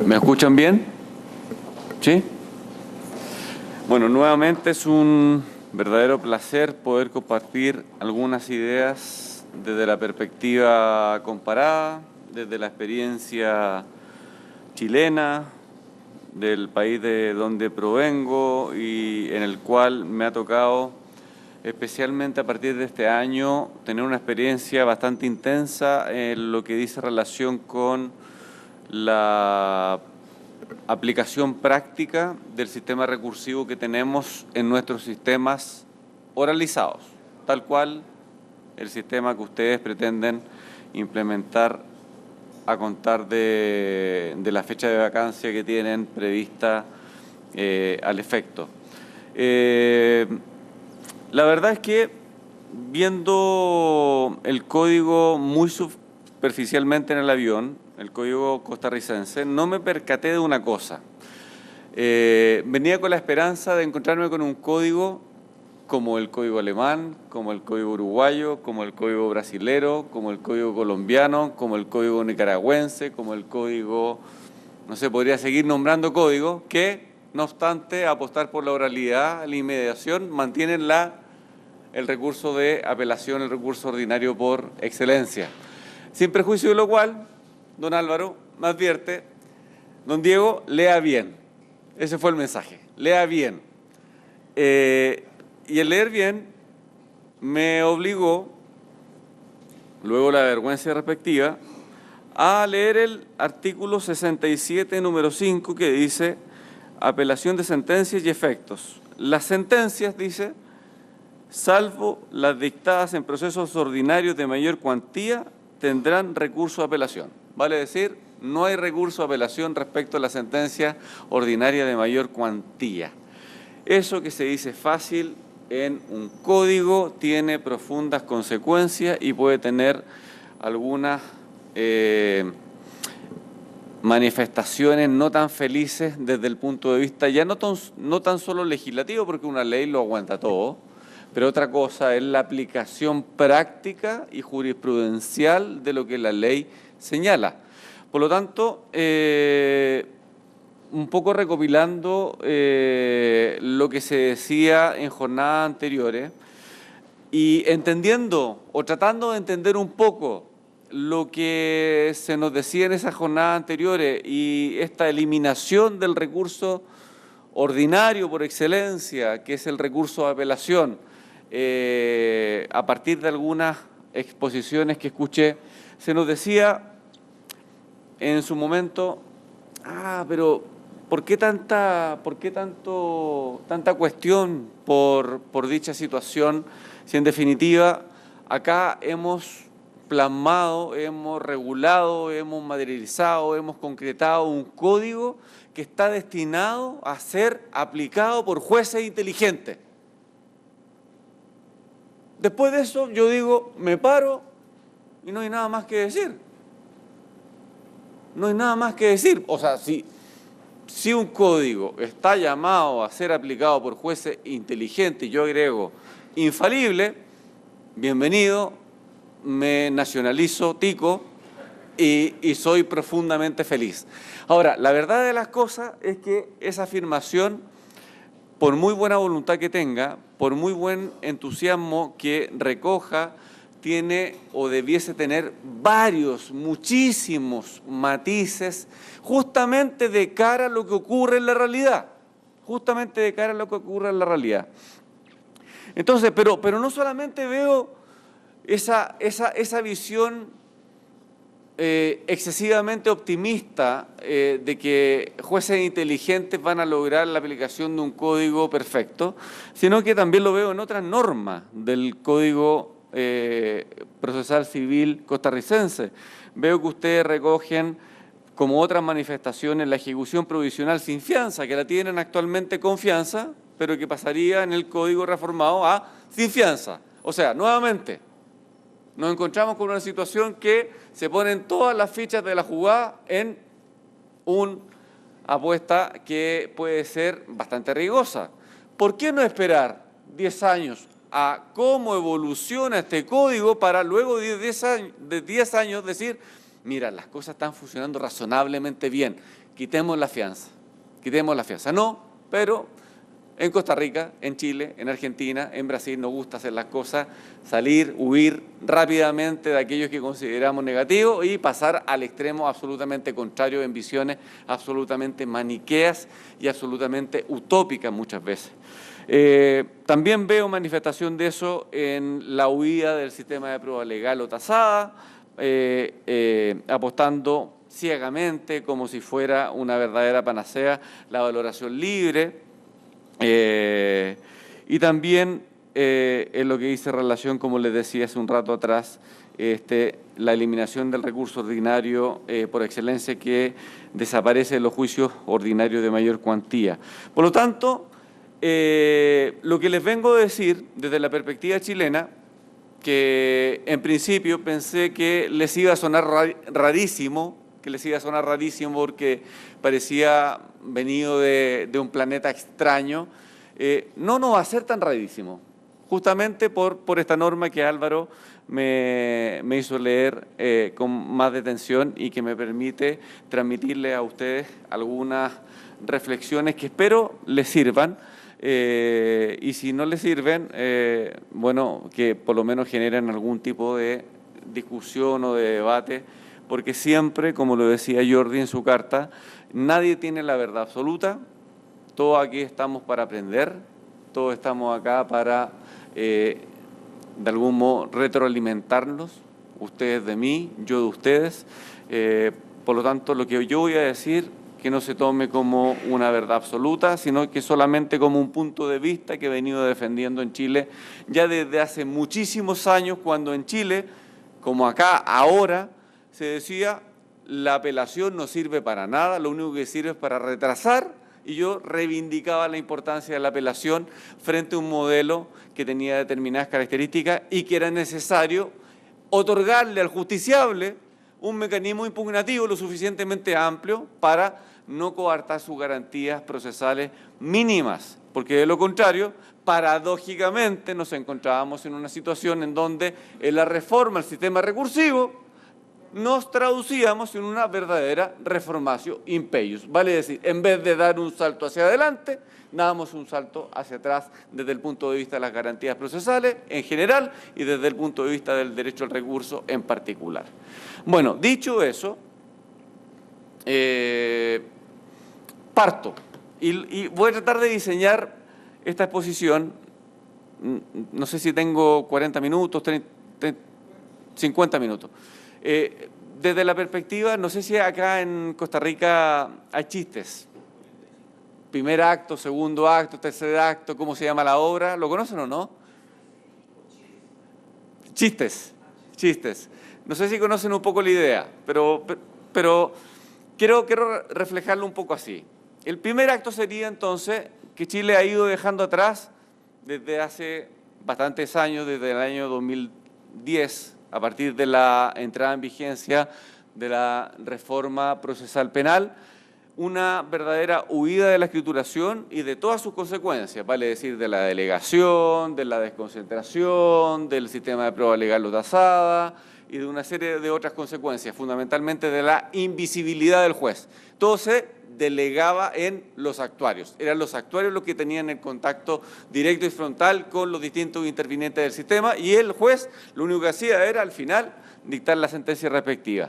¿Me escuchan bien? ¿Sí? Bueno, nuevamente es un verdadero placer poder compartir algunas ideas desde la perspectiva comparada, desde la experiencia chilena, del país de donde provengo y en el cual me ha tocado, especialmente a partir de este año, tener una experiencia bastante intensa en lo que dice relación con la aplicación práctica del sistema recursivo que tenemos en nuestros sistemas oralizados, tal cual el sistema que ustedes pretenden implementar a contar de la fecha de vacancia que tienen prevista al efecto. La verdad es que viendo el código muy superficialmente en el avión, el código costarricense, no me percaté de una cosa. Venía con la esperanza de encontrarme con un código como el código alemán, como el código uruguayo, como el código brasilero, como el código colombiano, como el código nicaragüense, como el código, no sé, podría seguir nombrando códigos que, no obstante, apostar por la oralidad, la inmediación, mantienen el recurso de apelación, el recurso ordinario por excelencia. Sin perjuicio de lo cual, don Álvaro me advierte, don Diego, lea bien. Ese fue el mensaje, lea bien. Y el leer bien me obligó, luego la vergüenza respectiva, a leer el artículo 67, número 5, que dice apelación de sentencias y efectos. Las sentencias, dice, salvo las dictadas en procesos ordinarios de mayor cuantía, tendrán recurso de apelación. Vale decir, no hay recurso de apelación respecto a la sentencia ordinaria de mayor cuantía. Eso que se dice fácil en un código tiene profundas consecuencias y puede tener algunas manifestaciones no tan felices desde el punto de vista ya no tan solo legislativo, porque una ley lo aguanta todo, pero otra cosa es la aplicación práctica y jurisprudencial de lo que la ley señala. Por lo tanto, un poco recopilando lo que se decía en jornadas anteriores y entendiendo o tratando de entender un poco lo que se nos decía en esas jornadas anteriores y esta eliminación del recurso ordinario por excelencia, que es el recurso de apelación, a partir de algunas exposiciones que escuché, se nos decía en su momento, pero ¿por qué tanta cuestión por dicha situación? Si en definitiva acá hemos plasmado, hemos regulado, hemos materializado, hemos concretado un código que está destinado a ser aplicado por jueces inteligentes. Después de eso yo digo, me paro y no hay nada más que decir. No hay nada más que decir. O sea, si un código está llamado a ser aplicado por jueces inteligentes, yo agrego infalible, bienvenido, me nacionalizo tico y soy profundamente feliz. Ahora, la verdad de las cosas es que esa afirmación, por muy buena voluntad que tenga, por muy buen entusiasmo que recoja, tiene o debiese tener muchísimos matices, justamente de cara a lo que ocurre en la realidad. Justamente de cara a lo que ocurre en la realidad. Entonces, pero no solamente veo esa visión excesivamente optimista de que jueces inteligentes van a lograr la aplicación de un código perfecto, sino que también lo veo en otras normas del Código Procesal Civil costarricense. Veo que ustedes recogen como otras manifestaciones la ejecución provisional sin fianza, que la tienen actualmente con fianza, pero que pasaría en el Código reformado a sin fianza. O sea, nuevamente, nos encontramos con una situación que se ponen todas las fichas de la jugada en una apuesta que puede ser bastante riesgosa. ¿Por qué no esperar 10 años a cómo evoluciona este código para luego de 10 años decir, mira, las cosas están funcionando razonablemente bien? quitemos la fianza. Quitemos la fianza. No, pero en Costa Rica, en Chile, en Argentina, en Brasil nos gusta hacer las cosas, salir, huir rápidamente de aquellos que consideramos negativos y pasar al extremo absolutamente contrario en visiones absolutamente maniqueas y absolutamente utópicas muchas veces. También veo manifestación de eso en la huida del sistema de prueba legal o tasada, apostando ciegamente como si fuera una verdadera panacea la valoración libre, y también en lo que dice relación, como les decía hace un rato atrás, la eliminación del recurso ordinario por excelencia que desaparece de los juicios ordinarios de mayor cuantía. Por lo tanto, lo que les vengo a decir desde la perspectiva chilena, que en principio pensé que les iba a sonar rarísimo, porque parecía venido de un planeta extraño, no va a ser tan rarísimo, justamente por esta norma que Álvaro me hizo leer con más detención y que me permite transmitirle a ustedes algunas reflexiones que espero les sirvan. Y si no les sirven, bueno, que por lo menos generen algún tipo de discusión o de debate, porque siempre, como lo decía Jordi en su carta, nadie tiene la verdad absoluta, todos aquí estamos para aprender, todos estamos acá para, de algún modo, retroalimentarnos, ustedes de mí, yo de ustedes. Por lo tanto, lo que yo voy a decir, que no se tome como una verdad absoluta, sino que solamente como un punto de vista que he venido defendiendo en Chile ya desde hace muchísimos años, cuando en Chile, como acá ahora, se decía la apelación no sirve para nada, lo único que sirve es para retrasar, y yo reivindicaba la importancia de la apelación frente a un modelo que tenía determinadas características y que era necesario otorgarle al justiciable un mecanismo impugnativo lo suficientemente amplio para no coartar sus garantías procesales mínimas, porque de lo contrario, paradójicamente nos encontrábamos en una situación en donde en la reforma al sistema recursivo nos traducíamos en una verdadera reformatio impeius. Vale decir, en vez de dar un salto hacia adelante, dábamos un salto hacia atrás desde el punto de vista de las garantías procesales en general y desde el punto de vista del derecho al recurso en particular. Bueno, dicho eso, parto y voy a tratar de diseñar esta exposición. No sé si tengo 40 minutos, 50 minutos. Desde la perspectiva, no sé si acá en Costa Rica hay chistes. Primer acto, segundo acto, tercer acto, ¿cómo se llama la obra? ¿Lo conocen o no? Chistes. No sé si conocen un poco la idea, pero quiero reflejarlo un poco así. El primer acto sería entonces que Chile ha ido dejando atrás desde hace bastantes años, desde el año 2010, a partir de la entrada en vigencia de la reforma procesal penal, una verdadera huida de la escrituración y de todas sus consecuencias, vale decir, de la delegación, de la desconcentración, del sistema de prueba legal o tasada y de una serie de otras consecuencias, fundamentalmente de la invisibilidad del juez. Todo se delegaba en los actuarios. Eran los actuarios los que tenían el contacto directo y frontal con los distintos intervinientes del sistema y el juez lo único que hacía era, al final, dictar la sentencia respectiva.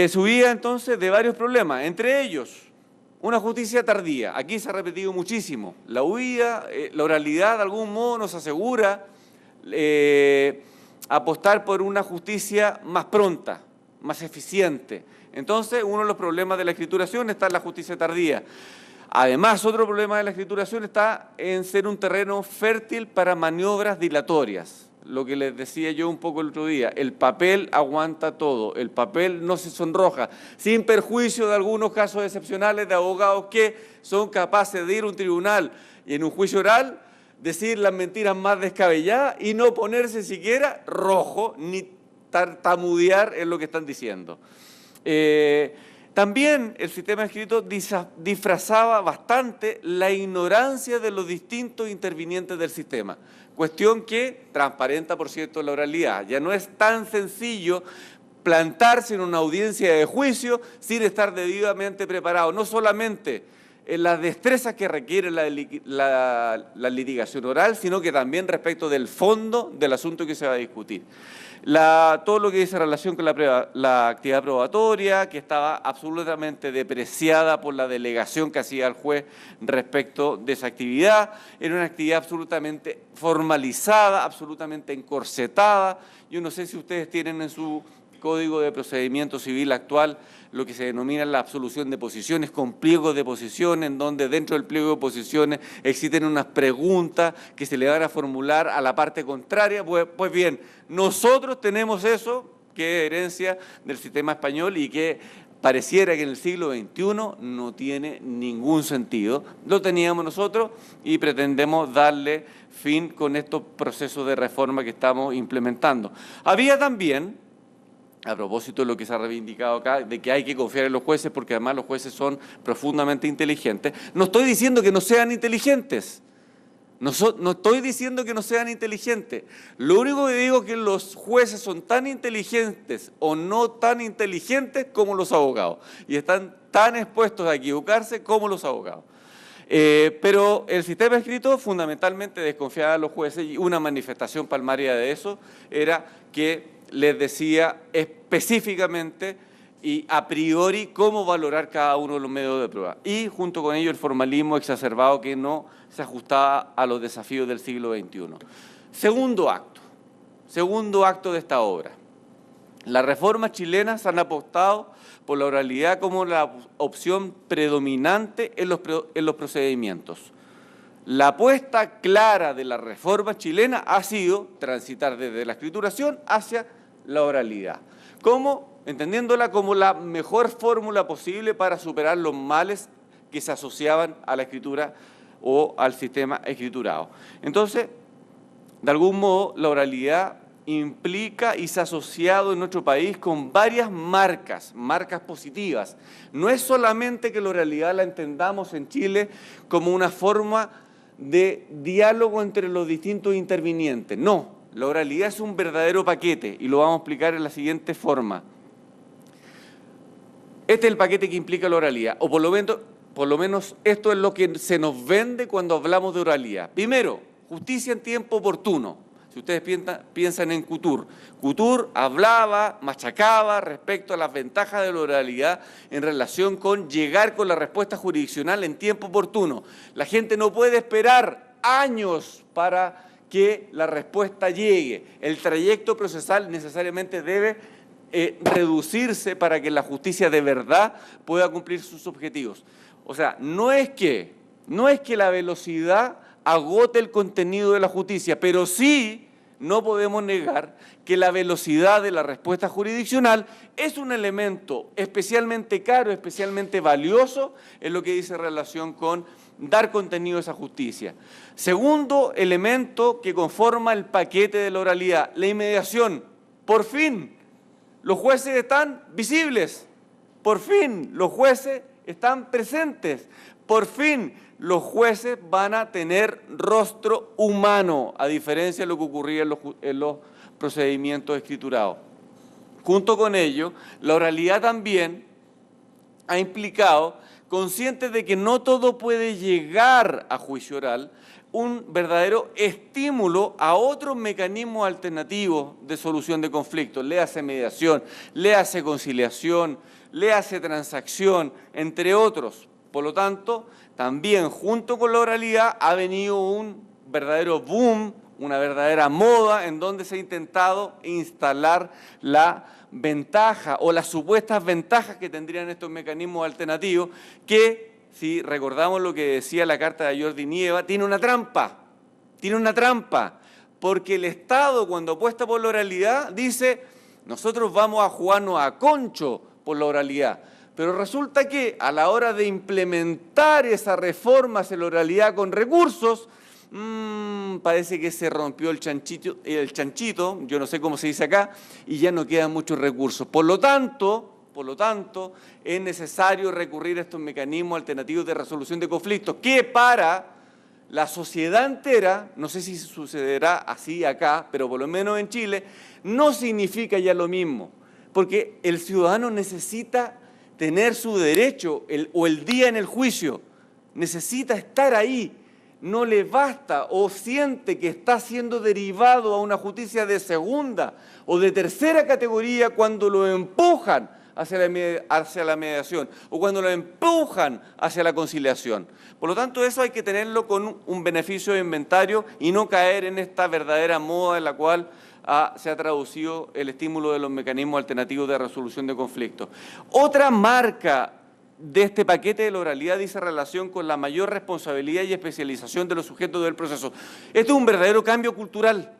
Subía entonces de varios problemas, entre ellos una justicia tardía. Aquí se ha repetido muchísimo. La huida, la oralidad de algún modo nos asegura apostar por una justicia más pronta, más eficiente. Entonces, uno de los problemas de la escrituración está en la justicia tardía. Además, otro problema de la escrituración está en ser un terreno fértil para maniobras dilatorias. Lo que les decía yo un poco el otro día, el papel aguanta todo, el papel no se sonroja, sin perjuicio de algunos casos excepcionales de abogados que son capaces de ir a un tribunal y en un juicio oral decir las mentiras más descabelladas y no ponerse siquiera rojo ni tartamudear en lo que están diciendo. También el sistema escrito disfrazaba bastante la ignorancia de los distintos intervinientes del sistema, cuestión que transparenta, por cierto, la oralidad. Ya no es tan sencillo plantarse en una audiencia de juicio sin estar debidamente preparado, no solamente en las destrezas que requiere la litigación oral, sino que también respecto del fondo del asunto que se va a discutir. Todo lo que dice relación con la actividad probatoria, que estaba absolutamente depreciada por la delegación que hacía el juez respecto de esa actividad, era una actividad absolutamente formalizada, absolutamente encorsetada. Yo no sé si ustedes tienen en su Código de Procedimiento Civil actual lo que se denomina la absolución de posiciones, con pliegos de posiciones, en donde dentro del pliego de posiciones existen unas preguntas que se le van a formular a la parte contraria. Pues bien, nosotros tenemos eso, que es herencia del sistema español y que pareciera que en el siglo XXI no tiene ningún sentido. Lo teníamos nosotros y pretendemos darle fin con estos procesos de reforma que estamos implementando. Había también, a propósito de lo que se ha reivindicado acá, de que hay que confiar en los jueces porque además los jueces son profundamente inteligentes. No estoy diciendo que no sean inteligentes, no estoy diciendo que no sean inteligentes. Lo único que digo es que los jueces son tan inteligentes o no tan inteligentes como los abogados y están tan expuestos a equivocarse como los abogados. Pero el sistema escrito fundamentalmente desconfiaba de los jueces y una manifestación palmaria de eso era que les decía específicamente y a priori cómo valorar cada uno de los medios de prueba. Y junto con ello el formalismo exacerbado que no se ajustaba a los desafíos del siglo XXI. Segundo acto de esta obra. Las reformas chilenas han apostado por la oralidad como la opción predominante en los procedimientos. La apuesta clara de la reforma chilena ha sido transitar desde la escrituración hacia la oralidad, entendiéndola como la mejor fórmula posible para superar los males que se asociaban a la escritura o al sistema escriturado. Entonces, de algún modo, la oralidad implica y se ha asociado en nuestro país con varias marcas positivas. No es solamente que la oralidad la entendamos en Chile como una forma de diálogo entre los distintos intervinientes. No, la oralidad es un verdadero paquete y lo vamos a explicar en la siguiente forma. Este es el paquete que implica la oralidad, o por lo menos esto es lo que se nos vende cuando hablamos de oralidad. Primero, justicia en tiempo oportuno. Si ustedes piensan en Couture, Couture hablaba, machacaba respecto a las ventajas de la oralidad en relación con llegar con la respuesta jurisdiccional en tiempo oportuno. La gente no puede esperar años para que la respuesta llegue. El trayecto procesal necesariamente debe reducirse para que la justicia de verdad pueda cumplir sus objetivos. O sea, no es que la velocidad agote el contenido de la justicia, pero sí no podemos negar que la velocidad de la respuesta jurisdiccional es un elemento especialmente caro, especialmente valioso en lo que dice relación con dar contenido a esa justicia. Segundo elemento que conforma el paquete de la oralidad, la inmediación. Por fin, los jueces están visibles. Por fin, los jueces están presentes. Por fin, los jueces van a tener rostro humano, a diferencia de lo que ocurría en los procedimientos escriturados. Junto con ello, la oralidad también ha implicado, conscientes de que no todo puede llegar a juicio oral, un verdadero estímulo a otros mecanismos alternativos de solución de conflictos, léase mediación, léase conciliación, léase transacción, entre otros. Por lo tanto, también junto con la oralidad ha venido un verdadero boom, una verdadera moda en donde se ha intentado instalar la ventaja o las supuestas ventajas que tendrían estos mecanismos alternativos que, si recordamos lo que decía la carta de Jordi Nieva, tiene una trampa, porque el Estado cuando apuesta por la oralidad dice nosotros vamos a jugarnos a concho por la oralidad. Pero resulta que a la hora de implementar esa reforma hacia la oralidad con recursos, parece que se rompió el chanchito, yo no sé cómo se dice acá, y ya no quedan muchos recursos. Por lo tanto, es necesario recurrir a estos mecanismos alternativos de resolución de conflictos, que para la sociedad entera, no sé si sucederá así acá, pero por lo menos en Chile, no significa ya lo mismo. porque el ciudadano necesita tener su derecho o el día en el juicio, necesita estar ahí. No le basta o siente que está siendo derivado a una justicia de segunda o de tercera categoría cuando lo empujan hacia la mediación o cuando lo empujan hacia la conciliación. Por lo tanto, eso hay que tenerlo con un beneficio de inventario y no caer en esta verdadera moda en la cual se ha traducido el estímulo de los mecanismos alternativos de resolución de conflictos. Otra marca de este paquete de la oralidad dice relación con la mayor responsabilidad y especialización de los sujetos del proceso. Esto es un verdadero cambio cultural.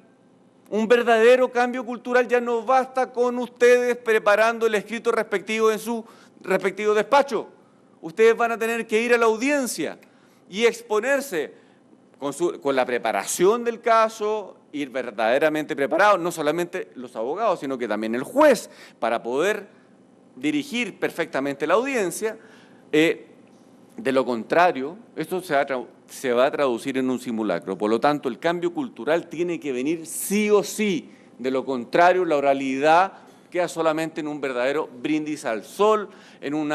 Un verdadero cambio cultural. Ya no basta con ustedes preparando el escrito respectivo en su respectivo despacho. Ustedes van a tener que ir a la audiencia y exponerse con la preparación del caso, ir verdaderamente preparados, no solamente los abogados, sino que también el juez, para poder dirigir perfectamente la audiencia. De lo contrario, esto se va a traducir en un simulacro. Por lo tanto, el cambio cultural tiene que venir sí o sí. De lo contrario, la oralidad queda solamente en un verdadero brindis al sol, en un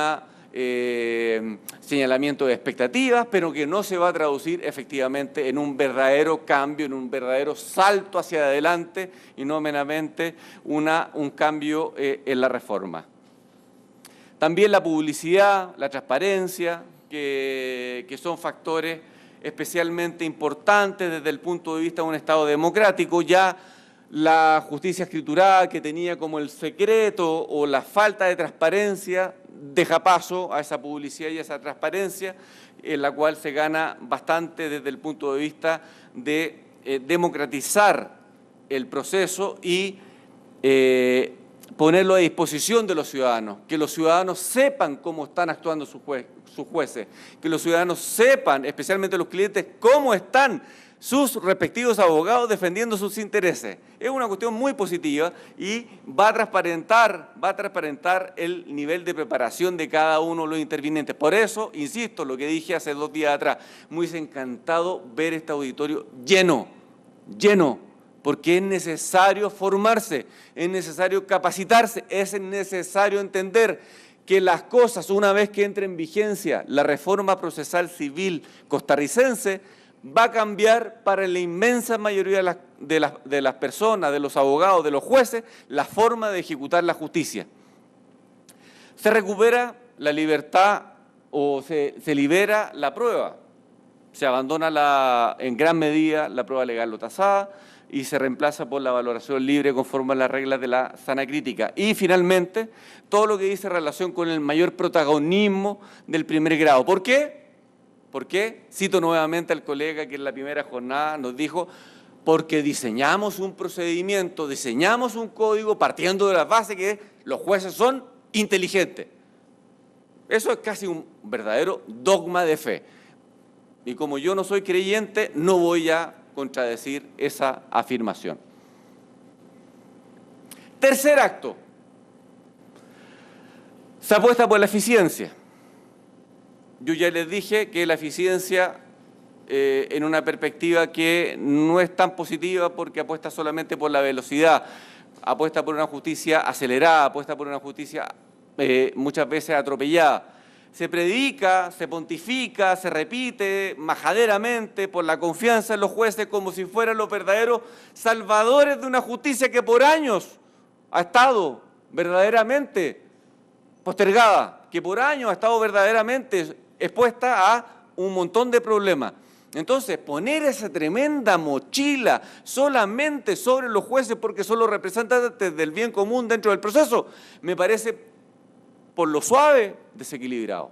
señalamiento de expectativas, pero que no se va a traducir efectivamente en un verdadero cambio, en un verdadero salto hacia adelante y no meramente un cambio en la reforma. También la publicidad, la transparencia, que son factores especialmente importantes desde el punto de vista de un Estado democrático. Ya la justicia escriturada, que tenía como el secreto o la falta de transparencia, deja paso a esa publicidad y a esa transparencia, en la cual se gana bastante desde el punto de vista de democratizar el proceso y ponerlo a disposición de los ciudadanos, que los ciudadanos sepan cómo están actuando sus jueces, que los ciudadanos sepan, especialmente los clientes, cómo están sus respectivos abogados defendiendo sus intereses. Es una cuestión muy positiva y va a transparentar el nivel de preparación de cada uno de los intervinientes. Por eso, insisto, lo que dije hace 2 días atrás, me hubiese encantado ver este auditorio lleno, porque es necesario formarse, es necesario capacitarse, es necesario entender que las cosas, una vez que entre en vigencia la reforma procesal civil costarricense, va a cambiar para la inmensa mayoría de las personas, de los abogados, de los jueces, la forma de ejecutar la justicia. Se recupera la libertad o se libera la prueba. Se abandona en gran medida la prueba legal o tasada y se reemplaza por la valoración libre conforme a las reglas de la sana crítica. Y finalmente, todo lo que dice relación con el mayor protagonismo del primer grado. ¿Por qué? ¿Por qué? Cito nuevamente al colega que en la primera jornada nos dijo, porque diseñamos un procedimiento, diseñamos un código partiendo de la base que los jueces son inteligentes. Eso es casi un verdadero dogma de fe. Y como yo no soy creyente, no voy a contradecir esa afirmación. Tercer acto. Se apuesta por la eficiencia. Yo ya les dije que la eficiencia en una perspectiva que no es tan positiva porque apuesta solamente por la velocidad, apuesta por una justicia acelerada, apuesta por una justicia muchas veces atropellada. Se predica, se pontifica, se repite majaderamente por la confianza en los jueces como si fueran los verdaderos salvadores de una justicia que por años ha estado verdaderamente postergada, que por años ha estado verdaderamente expuesta a un montón de problemas. Entonces, poner esa tremenda mochila solamente sobre los jueces porque son los representantes del bien común dentro del proceso, me parece por lo suave, desequilibrado.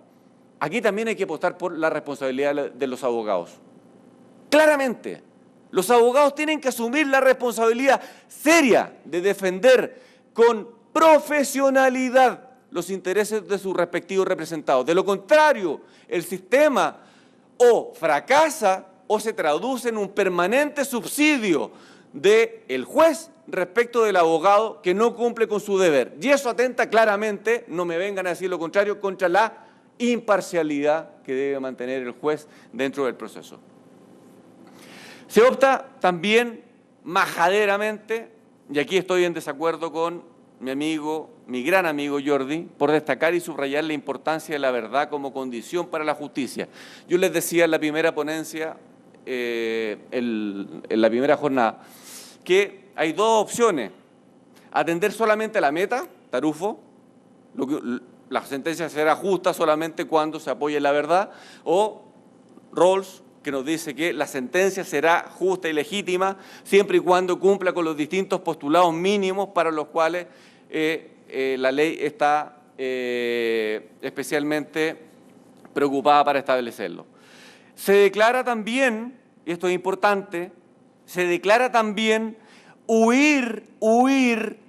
Aquí también hay que apostar por la responsabilidad de los abogados. Claramente, los abogados tienen que asumir la responsabilidad seria de defender con profesionalidad los intereses de sus respectivos representados. De lo contrario, el sistema o fracasa o se traduce en un permanente subsidio del juez respecto del abogado que no cumple con su deber. Y eso atenta claramente, no me vengan a decir lo contrario, contra la imparcialidad que debe mantener el juez dentro del proceso. Se opta también majaderamente, y aquí estoy en desacuerdo con mi amigo, mi gran amigo Jordi, por destacar y subrayar la importancia de la verdad como condición para la justicia. Yo les decía en la primera ponencia, en la primera jornada, que hay dos opciones: atender solamente a la meta, tarufo, la sentencia será justa solamente cuando se apoye la verdad, o Rawls, que nos dice que la sentencia será justa y legítima siempre y cuando cumpla con los distintos postulados mínimos para los cuales la ley está especialmente preocupada para establecerlo. Se declara también, y esto es importante, se declara también huir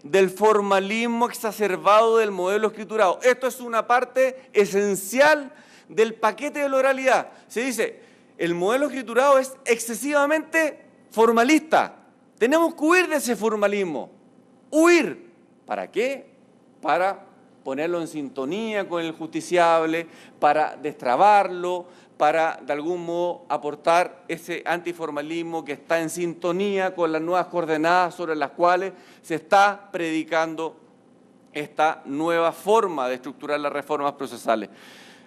del formalismo exacerbado del modelo escriturado. Esto es una parte esencial del paquete de la oralidad. Se dice, el modelo escriturado es excesivamente formalista. Tenemos que huir de ese formalismo. Huir. ¿Para qué? Para ponerlo en sintonía con el justiciable, para destrabarlo, para de algún modo aportar ese antiformalismo que está en sintonía con las nuevas coordenadas sobre las cuales se está predicando esta nueva forma de estructurar las reformas procesales.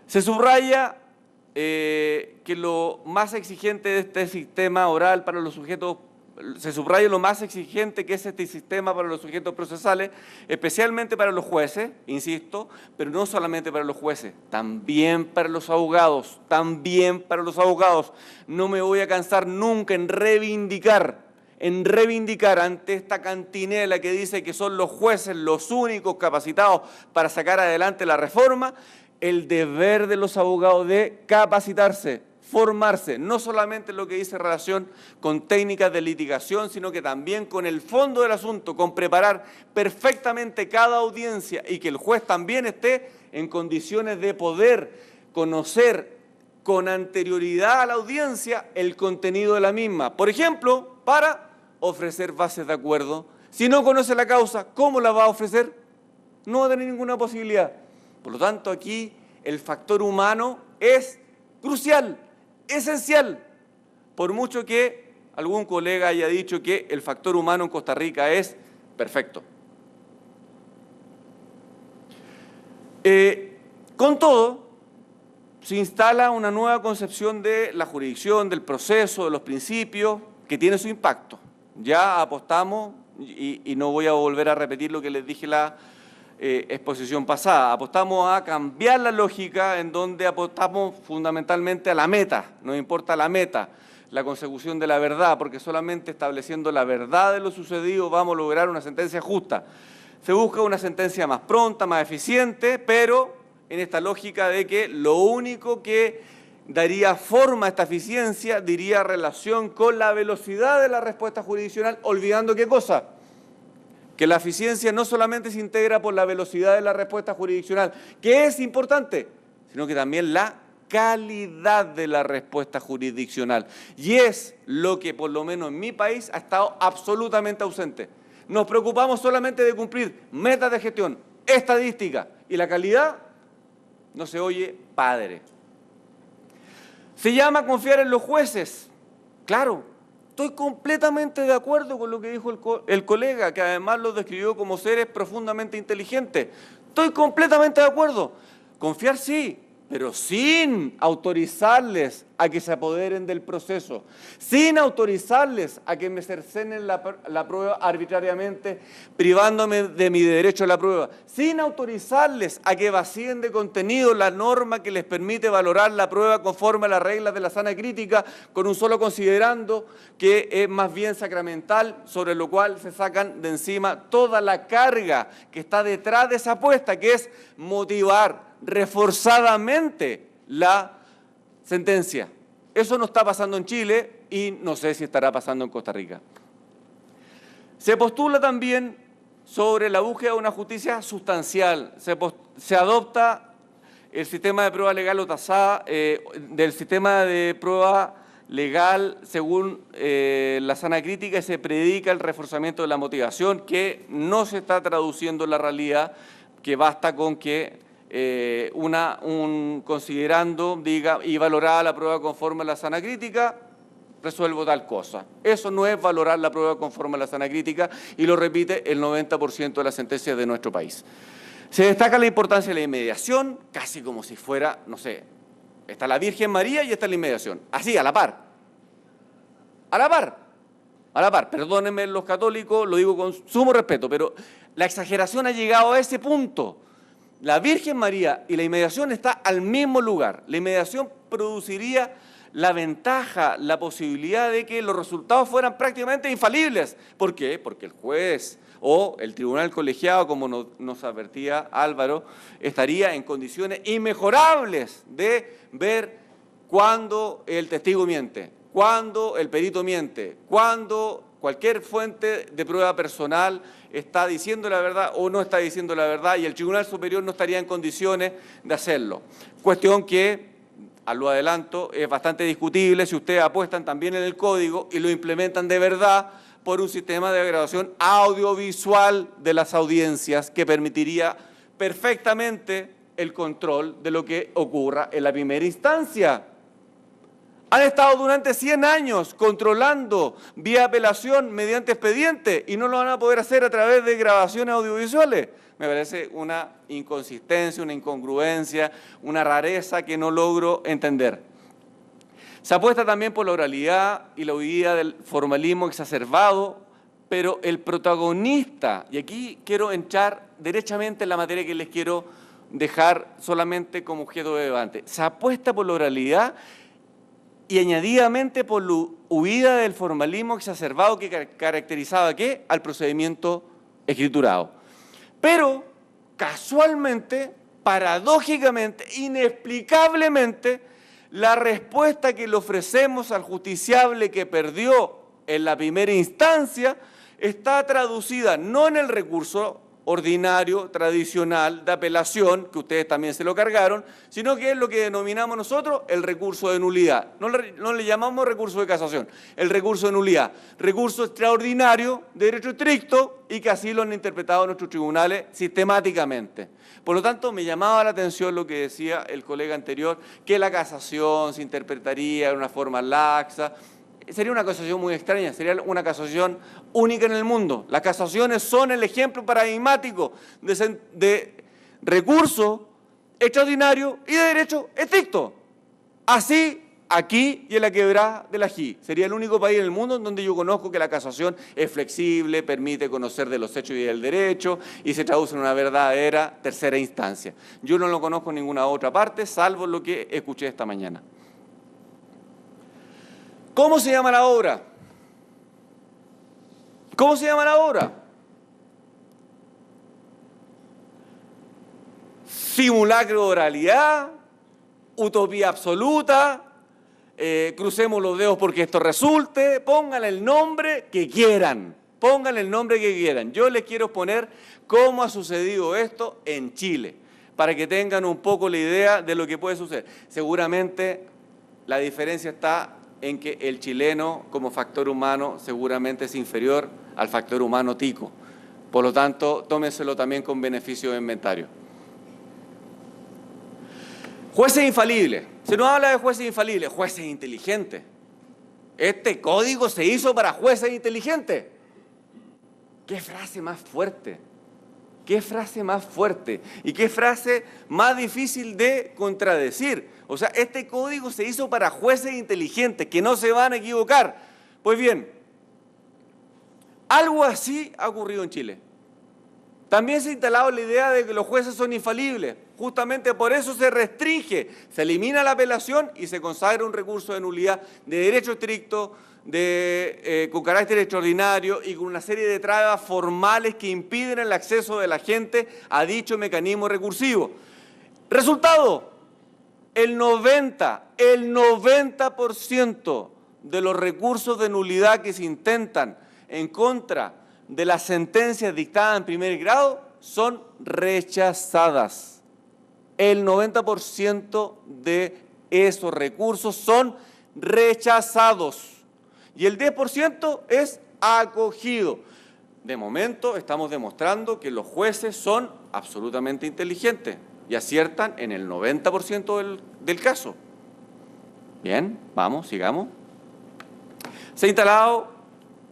Se subraya que lo más exigente de este sistema oral para los sujetos, se subraya lo más exigente que es este sistema para los sujetos procesales, especialmente para los jueces, insisto, pero no solamente para los jueces, también para los abogados, también para los abogados. No me voy a cansar nunca en reivindicar ante esta cantinela que dice que son los jueces los únicos capacitados para sacar adelante la reforma, el deber de los abogados de capacitarse, formarse, no solamente en lo que dice relación con técnicas de litigación, sino que también con el fondo del asunto, con preparar perfectamente cada audiencia y que el juez también esté en condiciones de poder conocer con anterioridad a la audiencia el contenido de la misma. Por ejemplo, para ofrecer bases de acuerdo. Si no conoce la causa, ¿cómo la va a ofrecer? No va a tener ninguna posibilidad. Por lo tanto, aquí el factor humano es crucial, esencial, por mucho que algún colega haya dicho que el factor humano en Costa Rica es perfecto. Con todo, se instala una nueva concepción de la jurisdicción, del proceso, de los principios, que tiene su impacto. Ya apostamos, y no voy a volver a repetir lo que les dije la exposición pasada, apostamos a cambiar la lógica en donde apostamos fundamentalmente a la meta, nos importa la meta, la consecución de la verdad, porque solamente estableciendo la verdad de lo sucedido vamos a lograr una sentencia justa. Se busca una sentencia más pronta, más eficiente, pero en esta lógica de que lo único que daría forma a esta eficiencia diría relación con la velocidad de la respuesta jurisdiccional, olvidando ¿qué cosa? Que la eficiencia no solamente se integra por la velocidad de la respuesta jurisdiccional, que es importante, sino que también la calidad de la respuesta jurisdiccional. Y es lo que, por lo menos en mi país, ha estado absolutamente ausente. Nos preocupamos solamente de cumplir metas de gestión, estadística, y la calidad no se oye padre. Se llama confiar en los jueces. Claro. Estoy completamente de acuerdo con lo que dijo el colega, que además los describió como seres profundamente inteligentes. Estoy completamente de acuerdo. Confiar sí, pero sin autorizarles a que se apoderen del proceso, sin autorizarles a que me cercenen la prueba arbitrariamente, privándome de mi derecho a la prueba, sin autorizarles a que vacíen de contenido la norma que les permite valorar la prueba conforme a las reglas de la sana crítica, con un solo considerando que es más bien sacramental, sobre lo cual se sacan de encima toda la carga que está detrás de esa apuesta, que es motivar reforzadamente la sentencia. Eso no está pasando en Chile y no sé si estará pasando en Costa Rica. Se postula también sobre la búsqueda de una justicia sustancial. Se adopta el sistema de prueba legal o tasada, del sistema de prueba legal según la sana crítica, y se predica el reforzamiento de la motivación, que no se está traduciendo en la realidad, que basta con que considerando, diga, y valorada la prueba conforme a la sana crítica, resuelvo tal cosa. Eso no es valorar la prueba conforme a la sana crítica y lo repite el 90% de las sentencias de nuestro país. Se destaca la importancia de la inmediación, casi como si fuera, no sé, está la Virgen María y está la inmediación, así, a la par. A la par, a la par. Perdónenme los católicos, lo digo con sumo respeto, pero la exageración ha llegado a ese punto. La Virgen María y la inmediación están al mismo lugar. La inmediación produciría la ventaja, la posibilidad de que los resultados fueran prácticamente infalibles. ¿Por qué? Porque el juez o el tribunal colegiado, como nos advertía Álvaro, estaría en condiciones inmejorables de ver cuándo el testigo miente, cuándo el perito miente, cuándo cualquier fuente de prueba personal está diciendo la verdad o no está diciendo la verdad, y el Tribunal Superior no estaría en condiciones de hacerlo. Cuestión que, a lo adelanto, es bastante discutible si ustedes apuestan también en el código y lo implementan de verdad por un sistema de grabación audiovisual de las audiencias que permitiría perfectamente el control de lo que ocurra en la primera instancia. Han estado durante 100 años controlando vía apelación mediante expediente y no lo van a poder hacer a través de grabaciones audiovisuales. Me parece una inconsistencia, una incongruencia, una rareza que no logro entender. Se apuesta también por la oralidad y la huida del formalismo exacerbado, pero el protagonista, y aquí quiero entrar derechamente en la materia que les quiero dejar solamente como objeto de debate, se apuesta por la oralidad y añadidamente por la huida del formalismo exacerbado que caracterizaba ¿qué? Al procedimiento escriturado. Pero casualmente, paradójicamente, inexplicablemente, la respuesta que le ofrecemos al justiciable que perdió en la primera instancia está traducida no en el recurso ordinario, tradicional, de apelación, que ustedes también se lo cargaron, sino que es lo que denominamos nosotros el recurso de nulidad. No le llamamos recurso de casación, el recurso de nulidad. Recurso extraordinario, de derecho estricto, y que así lo han interpretado nuestros tribunales sistemáticamente. Por lo tanto, me llamaba la atención lo que decía el colega anterior, que la casación se interpretaría de una forma laxa. Sería una casación muy extraña, sería una casación única en el mundo. Las casaciones son el ejemplo paradigmático de recurso extraordinario y de derecho estricto. Así, aquí y en la quebrada del Ají. Sería el único país en el mundo en donde yo conozco que la casación es flexible, permite conocer de los hechos y del derecho y se traduce en una verdadera tercera instancia. Yo no lo conozco en ninguna otra parte, salvo lo que escuché esta mañana. ¿Cómo se llama la obra? ¿Cómo se llama la obra? Simulacro de oralidad, utopía absoluta, crucemos los dedos porque esto resulte, pónganle el nombre que quieran, pónganle el nombre que quieran. Yo les quiero poner cómo ha sucedido esto en Chile, para que tengan un poco la idea de lo que puede suceder. Seguramente la diferencia está en que el chileno como factor humano seguramente es inferior al factor humano tico. Por lo tanto, tómenselo también con beneficio de inventario. Jueces infalibles. Se nos habla de jueces infalibles, jueces inteligentes. Este código se hizo para jueces inteligentes. ¿Qué frase más fuerte? ¿Qué frase más fuerte? ¿Y qué frase más difícil de contradecir? O sea, este código se hizo para jueces inteligentes, que no se van a equivocar. Pues bien, algo así ha ocurrido en Chile. También se ha instalado la idea de que los jueces son infalibles. Justamente por eso se restringe, se elimina la apelación y se consagra un recurso de nulidad de derecho estricto, con carácter extraordinario y con una serie de trabas formales que impiden el acceso de la gente a dicho mecanismo recursivo. Resultado, el 90% de los recursos de nulidad que se intentan en contra de las sentencias dictadas en primer grado son rechazadas. El 90% de esos recursos son rechazados. Y el 10% es acogido. De momento estamos demostrando que los jueces son absolutamente inteligentes y aciertan en el 90% del caso. Bien, vamos, sigamos. Se ha instalado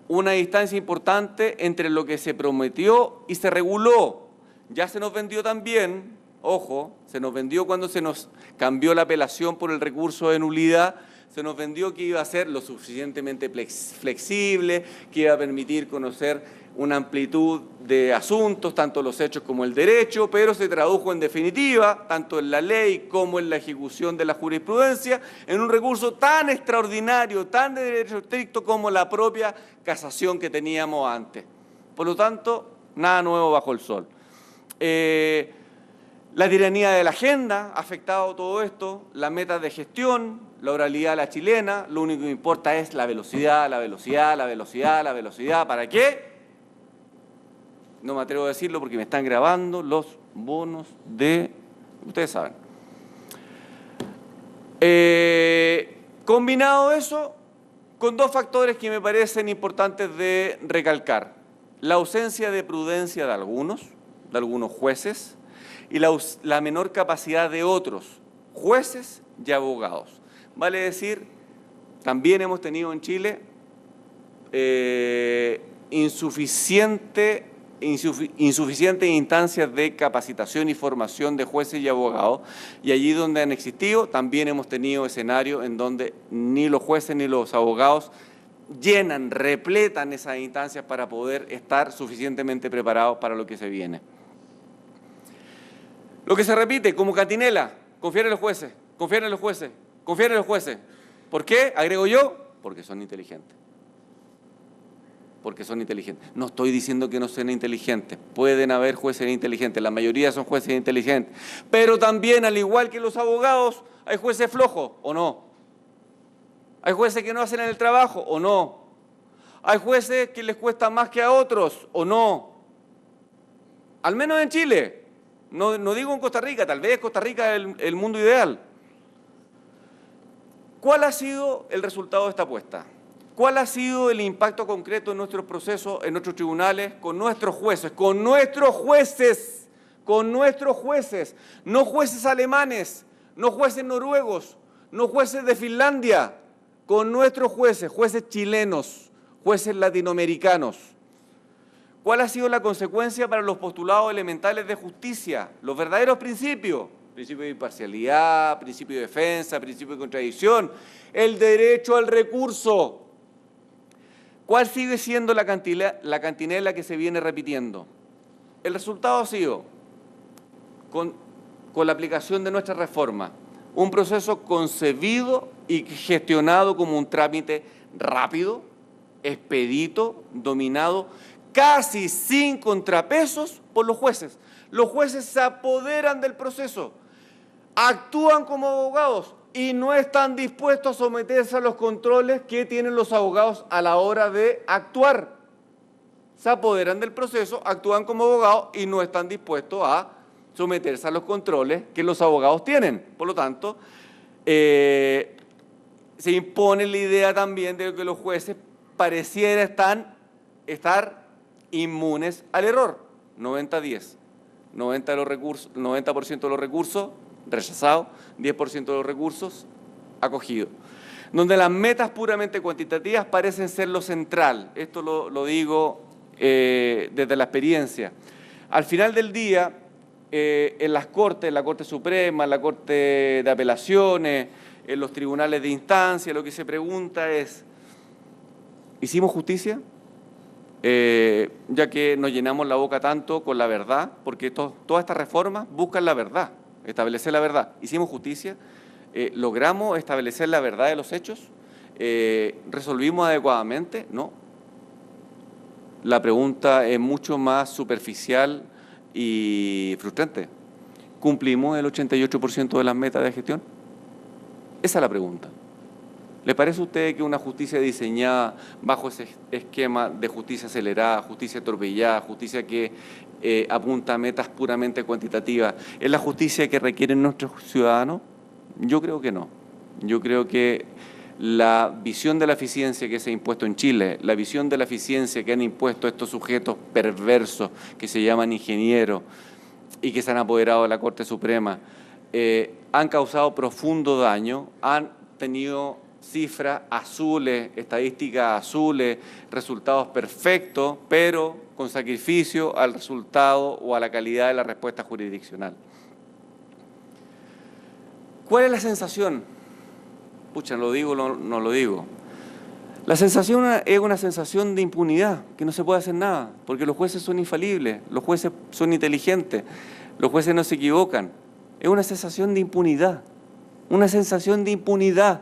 una distancia importante entre lo que se prometió y se reguló. Ya se nos vendió también, ojo, se nos vendió cuando se nos cambió la apelación por el recurso de nulidad, se nos vendió que iba a ser lo suficientemente flexible, que iba a permitir conocer una amplitud de asuntos, tanto los hechos como el derecho, pero se tradujo en definitiva, tanto en la ley como en la ejecución de la jurisprudencia, en un recurso tan extraordinario, tan de derecho estricto como la propia casación que teníamos antes. Por lo tanto, nada nuevo bajo el sol. La tiranía de la agenda ha afectado todo esto, las metas de gestión, la oralidad a la chilena, lo único que importa es la velocidad, la velocidad, la velocidad, la velocidad. ¿Para qué? No me atrevo a decirlo porque me están grabando los bonos de... Ustedes saben. Combinado eso con dos factores que me parecen importantes de recalcar. La ausencia de prudencia de algunos jueces y la menor capacidad de otros jueces y abogados. Vale decir, también hemos tenido en Chile insuficientes instancias de capacitación y formación de jueces y abogados, y allí donde han existido también hemos tenido escenarios en donde ni los jueces ni los abogados repletan esas instancias para poder estar suficientemente preparados para lo que se viene. Lo que se repite como cantinela, confiar en los jueces, confiar en los jueces, confiar en los jueces. ¿Por qué? Agrego yo, porque son inteligentes. Porque son inteligentes. No estoy diciendo que no sean inteligentes, pueden haber jueces inteligentes, la mayoría son jueces inteligentes, pero también, al igual que los abogados, hay jueces flojos, ¿o no? Hay jueces que no hacen el trabajo, ¿o no? Hay jueces que les cuesta más que a otros, ¿o no? Al menos en Chile, no digo en Costa Rica, tal vez Costa Rica es el mundo ideal. ¿Cuál ha sido el resultado de esta apuesta? ¿Cuál ha sido el impacto concreto en nuestros procesos, en nuestros tribunales, con nuestros jueces? Con nuestros jueces, no jueces alemanes, no jueces noruegos, no jueces de Finlandia, con nuestros jueces, jueces chilenos, jueces latinoamericanos. ¿Cuál ha sido la consecuencia para los postulados elementales de justicia? Los verdaderos principios. Principio de imparcialidad, principio de defensa, principio de contradicción, el derecho al recurso. ¿Cuál sigue siendo la cantinela que se viene repitiendo? El resultado ha sido, con la aplicación de nuestra reforma, un proceso concebido y gestionado como un trámite rápido, expedito, dominado, casi sin contrapesos por los jueces. Los jueces se apoderan del proceso, actúan como abogados y no están dispuestos a someterse a los controles que tienen los abogados a la hora de actuar. Se apoderan del proceso, actúan como abogados y no están dispuestos a someterse a los controles que los abogados tienen. Por lo tanto, se impone la idea también de que los jueces pareciera estar inmunes al error. 90-10. 90% de los recursos rechazados, 10% de los recursos acogidos. Donde las metas puramente cuantitativas parecen ser lo central. Esto lo digo desde la experiencia. Al final del día, en las Cortes, en la Corte Suprema, en la Corte de Apelaciones, en los tribunales de instancia, lo que se pregunta es, ¿hicimos justicia? Ya que nos llenamos la boca tanto con la verdad, porque todas estas reformas buscan la verdad, establecer la verdad. ¿Hicimos justicia? ¿Logramos establecer la verdad de los hechos? ¿Resolvimos adecuadamente? No. La pregunta es mucho más superficial y frustrante. ¿Cumplimos el 88% de las metas de gestión? Esa es la pregunta. ¿Le parece a usted que una justicia diseñada bajo ese esquema de justicia acelerada, justicia atropellada, justicia que apunta a metas puramente cuantitativas, es la justicia que requieren nuestros ciudadanos? Yo creo que no. Yo creo que la visión de la eficiencia que se ha impuesto en Chile, la visión de la eficiencia que han impuesto estos sujetos perversos que se llaman ingenieros y que se han apoderado de la Corte Suprema, han causado profundo daño, han tenido cifras azules, estadísticas azules, resultados perfectos, pero con sacrificio al resultado o a la calidad de la respuesta jurisdiccional. ¿Cuál es la sensación? Pucha, ¿lo digo o no lo digo? La sensación es una sensación de impunidad, que no se puede hacer nada, porque los jueces son infalibles, los jueces son inteligentes, los jueces no se equivocan. Es una sensación de impunidad, una sensación de impunidad.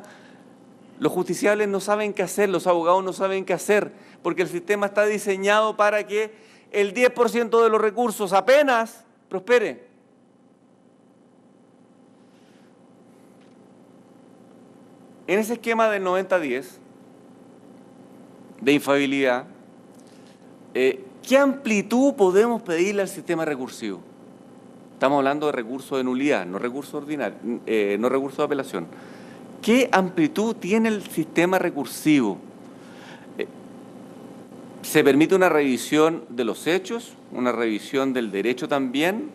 Los justiciables no saben qué hacer, los abogados no saben qué hacer, porque el sistema está diseñado para que el 10% de los recursos apenas prospere. En ese esquema del 90-10, de infalibilidad, ¿qué amplitud podemos pedirle al sistema recursivo? Estamos hablando de recursos de nulidad, no recursos ordinarios, no recursos de apelación. ¿Qué amplitud tiene el sistema recursivo? Se permite una revisión de los hechos, una revisión del derecho también,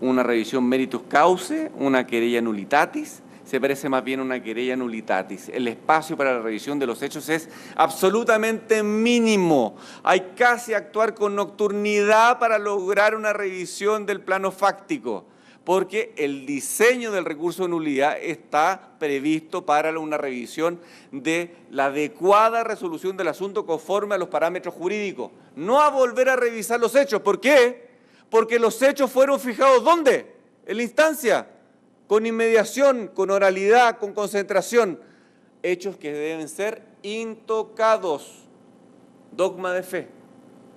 una revisión meritus causa, una querella nullitatis. Se parece más bien a una querella nullitatis. El espacio para la revisión de los hechos es absolutamente mínimo. Hay casi actuar con nocturnidad para lograr una revisión del plano fáctico, porque el diseño del recurso de nulidad está previsto para una revisión de la adecuada resolución del asunto conforme a los parámetros jurídicos. No a volver a revisar los hechos. ¿Por qué? Porque los hechos fueron fijados ¿dónde? En la instancia. Con inmediación, con oralidad, con concentración, hechos que deben ser intocados, dogma de fe,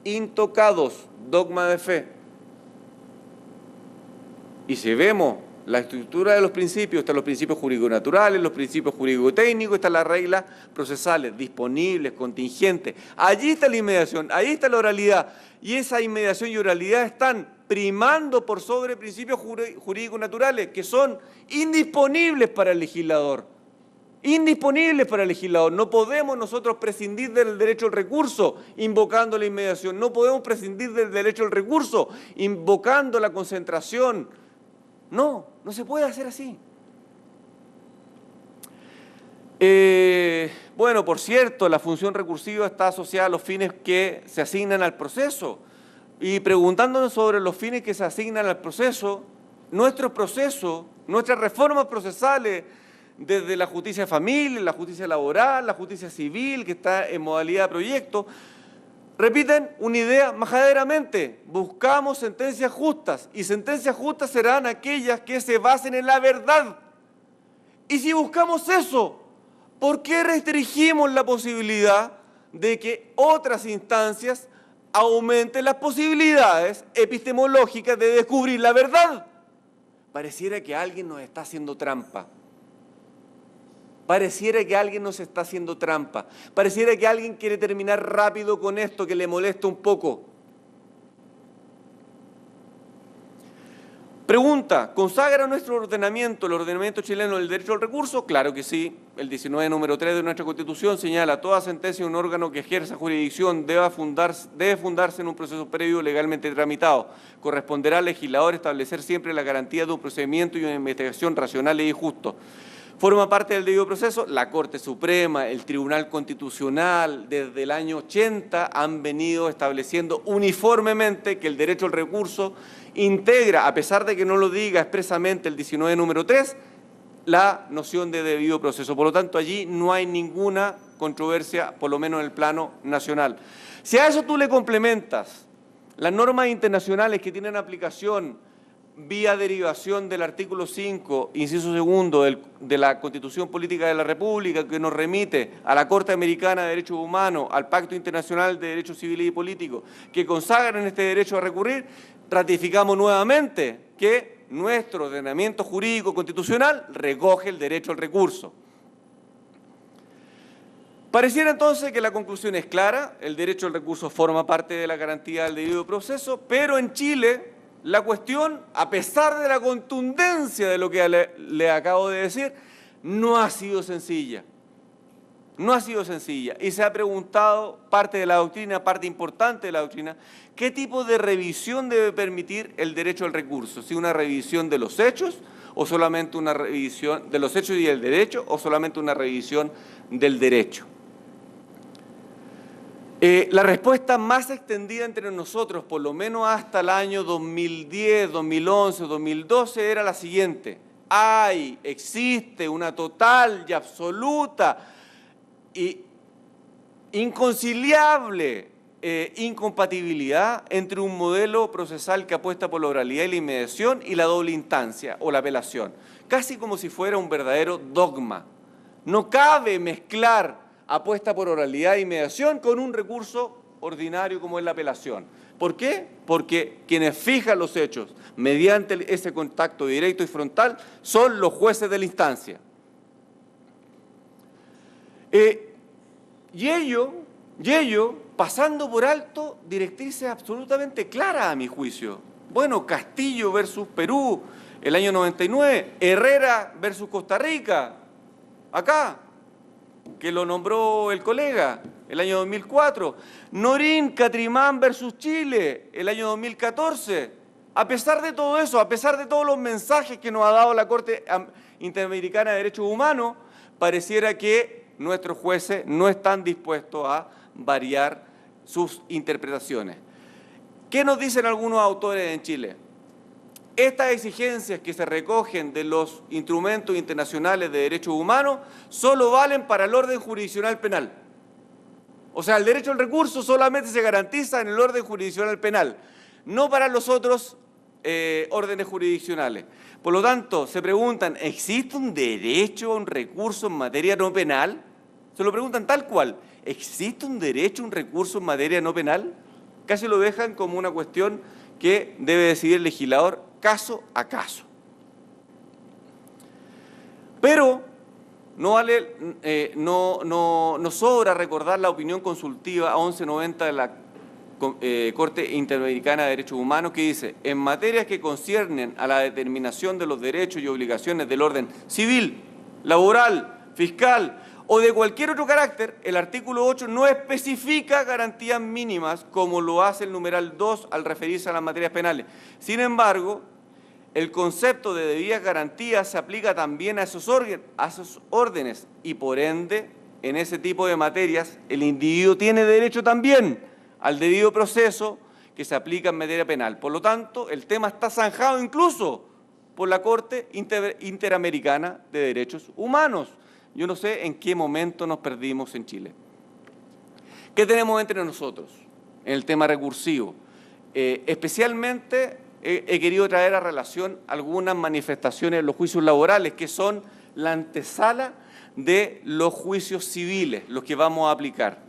intocados, dogma de fe. Y si vemos la estructura de los principios, están los principios jurídico-naturales, los principios jurídico-técnicos, están las reglas procesales, disponibles, contingentes. Allí está la inmediación, allí está la oralidad, y esa inmediación y oralidad están primando por sobre principios jurídicos naturales que son indisponibles para el legislador. Indisponibles para el legislador. No podemos nosotros prescindir del derecho al recurso invocando la inmediación. No podemos prescindir del derecho al recurso invocando la concentración. No, no se puede hacer así. Bueno, por cierto, la función recursiva está asociada a los fines que se asignan al proceso. Y preguntándonos sobre los fines que se asignan al proceso, nuestros procesos, nuestras reformas procesales, desde la justicia de familia, la justicia laboral, la justicia civil, que está en modalidad de proyecto, repiten una idea majaderamente: buscamos sentencias justas, y sentencias justas serán aquellas que se basen en la verdad. Y si buscamos eso, ¿por qué restringimos la posibilidad de que otras instancias aumenten las posibilidades epistemológicas de descubrir la verdad? Pareciera que alguien nos está haciendo trampa. Pareciera que alguien nos está haciendo trampa. Pareciera que alguien quiere terminar rápido con esto, que le molesta un poco. Pregunta: ¿consagra nuestro ordenamiento, el ordenamiento chileno, el derecho al recurso? Claro que sí. El 19, número 3 de nuestra Constitución señala: toda sentencia de un órgano que ejerza jurisdicción debe fundarse en un proceso previo legalmente tramitado. Corresponderá al legislador establecer siempre la garantía de un procedimiento y una investigación racionales y justos. Forma parte del debido proceso la Corte Suprema, el Tribunal Constitucional, desde el año 80 han venido estableciendo uniformemente que el derecho al recurso integra, a pesar de que no lo diga expresamente el 19, número 3, la noción de debido proceso. Por lo tanto, allí no hay ninguna controversia, por lo menos en el plano nacional. Si a eso tú le complementas las normas internacionales que tienen aplicación vía derivación del artículo 5, inciso segundo de la Constitución Política de la República, que nos remite a la Corte Americana de Derechos Humanos, al Pacto Internacional de Derechos Civiles y Políticos, que consagran este derecho a recurrir, ratificamos nuevamente que nuestro ordenamiento jurídico constitucional recoge el derecho al recurso. Pareciera entonces que la conclusión es clara: el derecho al recurso forma parte de la garantía del debido proceso, pero en Chile la cuestión, a pesar de la contundencia de lo que le acabo de decir, no ha sido sencilla. No ha sido sencilla. Y se ha preguntado parte de la doctrina, parte importante de la doctrina, ¿qué tipo de revisión debe permitir el derecho al recurso? ¿Si una revisión de los hechos o solamente una revisión de los hechos y el derecho, o solamente una revisión del derecho. La respuesta más extendida entre nosotros, por lo menos hasta el año 2010, 2011, 2012, era la siguiente: existe una total y absoluta y inconciliable incompatibilidad entre un modelo procesal que apuesta por la oralidad y la inmediación y la doble instancia o la apelación, casi como si fuera un verdadero dogma. No cabe mezclar apuesta por oralidad e inmediación con un recurso ordinario como es la apelación. ¿Por qué? Porque quienes fijan los hechos mediante ese contacto directo y frontal son los jueces de la instancia. Y ello pasando por alto directrices absolutamente claras a mi juicio. Bueno, Castillo versus Perú, el año 99, Herrera versus Costa Rica, acá, que lo nombró el colega, el año 2004, Norín Catrimán versus Chile, el año 2014. A pesar de todo eso, a pesar de todos los mensajes que nos ha dado la Corte Interamericana de Derechos Humanos, pareciera que nuestros jueces no están dispuestos a variar sus interpretaciones. ¿Qué nos dicen algunos autores en Chile? Estas exigencias que se recogen de los instrumentos internacionales de derechos humanos solo valen para el orden jurisdiccional penal. O sea, el derecho al recurso solamente se garantiza en el orden jurisdiccional penal, no para los otros órdenes jurisdiccionales. Por lo tanto, se preguntan, ¿existe un derecho a un recurso en materia no penal? Se lo preguntan tal cual. ¿Existe un derecho a un recurso en materia no penal? Casi lo dejan como una cuestión que debe decidir el legislador caso a caso. Pero no sobra recordar la opinión consultiva 1190 de la Corte Interamericana de Derechos Humanos, que dice: en materias que conciernen a la determinación de los derechos y obligaciones del orden civil, laboral, fiscal o de cualquier otro carácter, el artículo 8 no especifica garantías mínimas como lo hace el numeral 2 al referirse a las materias penales. Sin embargo, el concepto de debidas garantías se aplica también a esos órdenes y por ende, en ese tipo de materias, el individuo tiene derecho también al debido proceso que se aplica en materia penal. Por lo tanto, el tema está zanjado incluso por la Corte Interamericana de Derechos Humanos. Yo no sé en qué momento nos perdimos en Chile. ¿Qué tenemos entre nosotros en el tema recursivo? Especialmente he querido traer a relación algunas manifestaciones en los juicios laborales, que son la antesala de los juicios civiles, los que vamos a aplicar.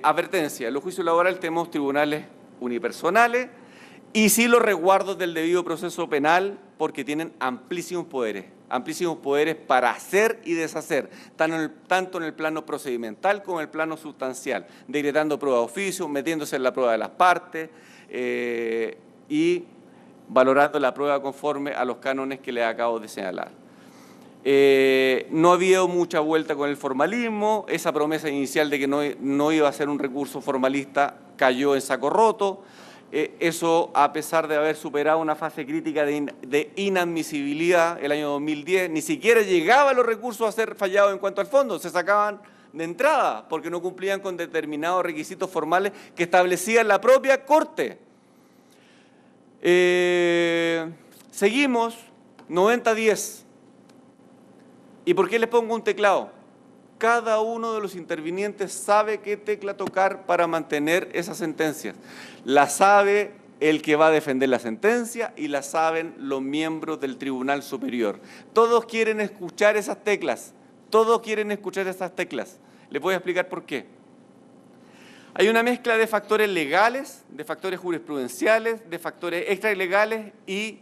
Advertencia: en los juicios laborales tenemos tribunales unipersonales y sí los resguardos del debido proceso penal, porque tienen amplísimos poderes para hacer y deshacer, tanto en el plano procedimental como en el plano sustancial, decretando prueba de oficio, metiéndose en la prueba de las partes y valorando la prueba conforme a los cánones que les acabo de señalar. No ha habido mucha vuelta con el formalismo. Esa promesa inicial de que no iba a ser un recurso formalista cayó en saco roto. Eso, a pesar de haber superado una fase crítica de inadmisibilidad el año 2010, ni siquiera llegaban los recursos a ser fallados en cuanto al fondo, se sacaban de entrada porque no cumplían con determinados requisitos formales que establecía la propia Corte. Seguimos, 90-10. ¿Y por qué les pongo un teclado? Cada uno de los intervinientes sabe qué tecla tocar para mantener esas sentencias. La sabe el que va a defender la sentencia y la saben los miembros del Tribunal Superior. Todos quieren escuchar esas teclas. Todos quieren escuchar esas teclas. Les voy a explicar por qué. Hay una mezcla de factores legales, de factores jurisprudenciales, de factores extralegales y